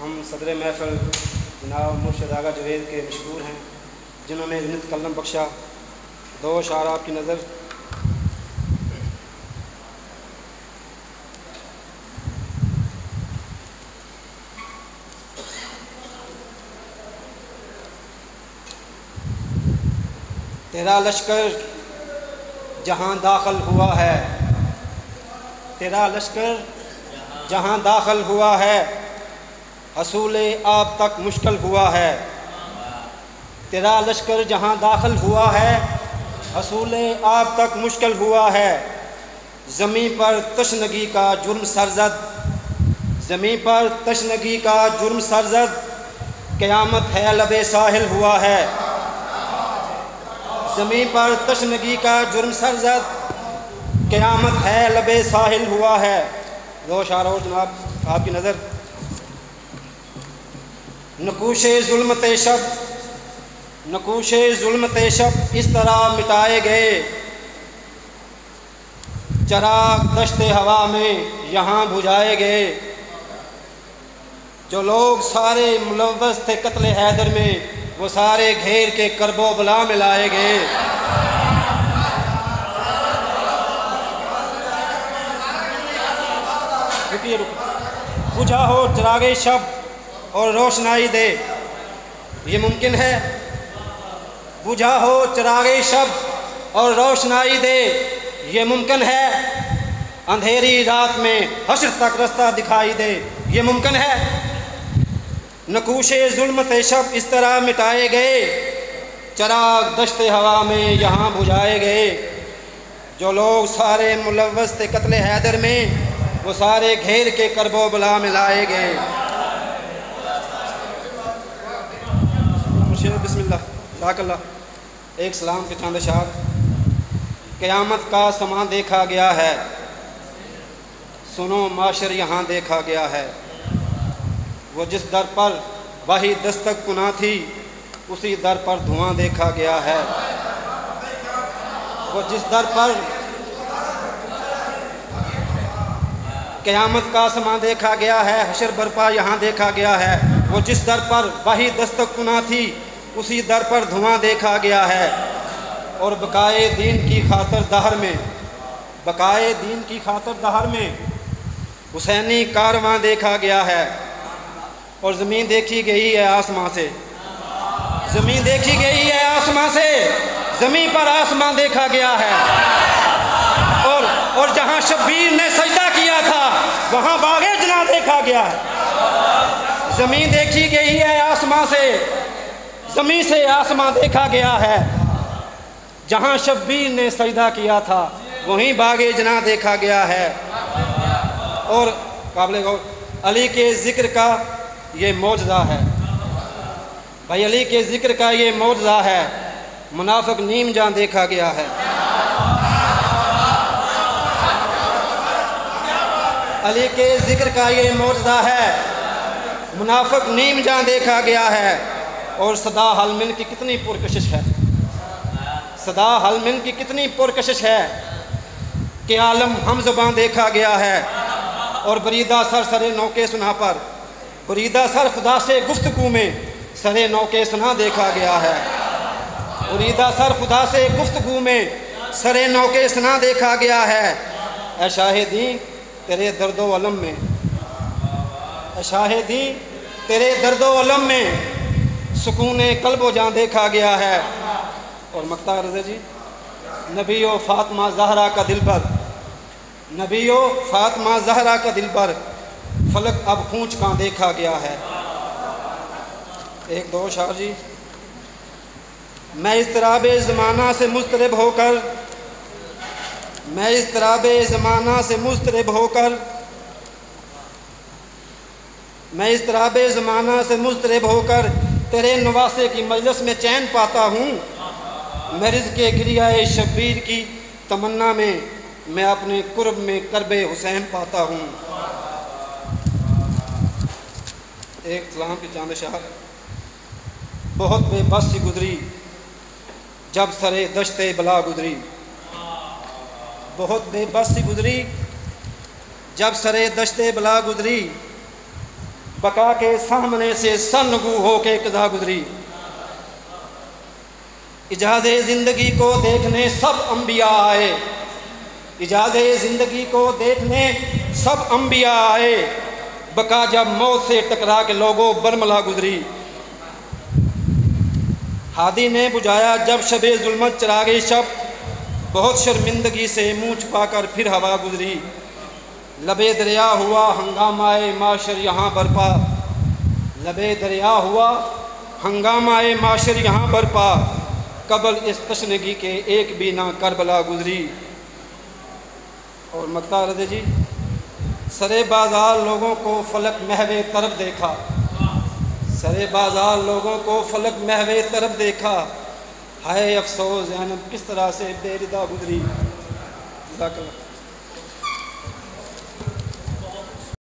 हम सदर महफ़िल जनाब मुर्शद आगा जवेद के मशहूर हैं, जिन्होंने ज़िंदत कलम बख्शा। दो अशार आपकी नज़र। तेरा लश्कर जहाँ दाखिल हुआ है, तेरा लश्कर जहाँ दाखिल हुआ है, हसूले आप तक मुश्किल हुआ है। तेरा लश्कर जहाँ दाखिल हुआ है, हसूले आप तक मुश्किल हुआ है। ज़मीं पर तशनगी का जुर्म सरजद, ज़मीं पर तशनगी का जुर्म सरजद, क़यामत है लबे साहिल हुआ है। ज़मीं पर तशनगी का जुर्म सरजद, क़यामत है लबे साहिल हुआ है। दो अशार और जनाब आपकी नज़र। नकूशे ज़ुल्मते शब, नकूशे ज़ुल्मते शब इस तरह मिटाए गए, चराग दश्ते हवा में यहाँ बुझाए गए। जो लोग सारे मुलव्वस थे कत्ले हैदर में, वो सारे घेर के करबो बला में लाए गए। बुझा हो चिरागे शब और रोशनाई दे, ये मुमकिन है। बुझा हो चिरागे शब और रोशनाई दे, ये मुमकिन है। अंधेरी रात में हश्र तक रास्ता दिखाई दे, ये मुमकिन है। नकूशे ज़ुल्मते शब इस तरह मिटाए गए, चराग दश्ते हवा में यहाँ बुझाए गए। जो लोग सारे मुलव्वस थे कत्ले हैदर में, वो सारे घेर के करबो बला में लाए गए। बिस्मिल्लाह जाकल्लाह। एक सलाम के चंद अशार। क़यामत का समा देखा गया है, सुनो माशर यहाँ देखा गया है। वो जिस दर पर वही दस्तक कुना थी, उसी दर पर धुआं देखा गया है। वो जिस दर पर क़यामत का समा देखा गया है, हशर बरपा यहाँ देखा गया है। वो जिस दर पर वही दस्तक कुना थी, उसी दर पर धुआं देखा गया है। और बकाए दीन की खातर दहर में, बकाए दीन की खातर दहर में हुसैनी कारवां देखा गया है। और ज़मीन देखी गई है आसमां से, ज़मीन देखी गई है आसमां से, ज़मीन पर आसमां देखा गया है। और जहाँ शब्बीर ने सजदा किया था, वहाँ बागे जना देखा गया है। ज़मीन देखी गई है आसमां से, ज़मीन से आसमां देखा गया है। जहाँ शब्बीर ने सजदा किया था, वहीं बागे जना देखा गया है। और काबिल गौर अली के ज़िक्र का ये मौजज़ा है भाई, अली के ज़िक्र का ये मौजज़ा है। मुनाफिक नीम जान देखा गया है। अली के ज़िक्र का ये मौजज़ा है, मुनाफिक नीम जान देखा गया है। और सदा हलमिन की कितनी पुरकशिश है, सदा हलमिन की कितनी पुरकशिश है कि आलम हम ज़बान देखा गया है। और बरीदा सर सरे नौके सुना पर, बरीदा सर खुदा से गुफ्तगू में सरे नौके सुना देखा गया है। बरीदा सर खुदा से गुफ्तगू में सरे नौके सुना देखा गया है। ऐ शाहिदी तेरे दर्दो अलम में, ऐ शाहिदी तेरे दर्दो अलम में सुकूने कल्बो जान देखा गया है। और मक्ता रज़ा जी, नबियो फातिमा ज़हरा का दिल पर, नबियो फातिमा ज़हरा का दिल पर फलक अब खूंच कहाँ देखा गया है। एक दो शार जी। मैं इज़्तिराबे ज़माना से मुज़तरिब होकर, मैं इज़्तिराबे ज़माना से मुज़तरिब होकर, मैं इज़्तिराबे ज़माना से मुज़तरिब होकर तेरे नवासे की मजलिस में चैन पाता हूँ। मैं रिज़्क़े गिरियाए शब्बीर की तमन्ना में, मैं अपने कुर्ब में करबे हुसैन पाता हूँ। एक सलाम की चांद शाह। बहुत बेबस सी गुजरी जब सरे दश्ते बला गुजरी, बहुत बेबस सी गुजरी जब सरे दश्ते बला गुजरी। बका के सामने से सनगू हो के कज़ा गुजरी। इजाज़े ज़िंदगी को देखने सब अंबिया आए, इजाज़े ज़िंदगी को देखने सब अंबिया आए। बका जब मौत से टकरा के लोगों बरमला गुजरी। हादी ने बुझाया जब शबे जुल्मत चिरागे शब, बहुत शर्मिंदगी से मुँह छुपाकर फिर हवा गुजरी। लबे दरिया हुआ हंगामाए माशर यहाँ बरपा, लबे दरिया हुआ हंगामाए माशर यहाँ बरपा। कबल इस तशनगी के एक भी ना करबला गुजरी। और मक्ता रज़े जी, सरे बाज़ार लोगों को फलक महवे तरफ देखा, सरे बाज़ार लोगों को फलक महवे तरफ देखा। हाय अफसोस ज़ैनब किस तरह से बेरिदा गुजरी।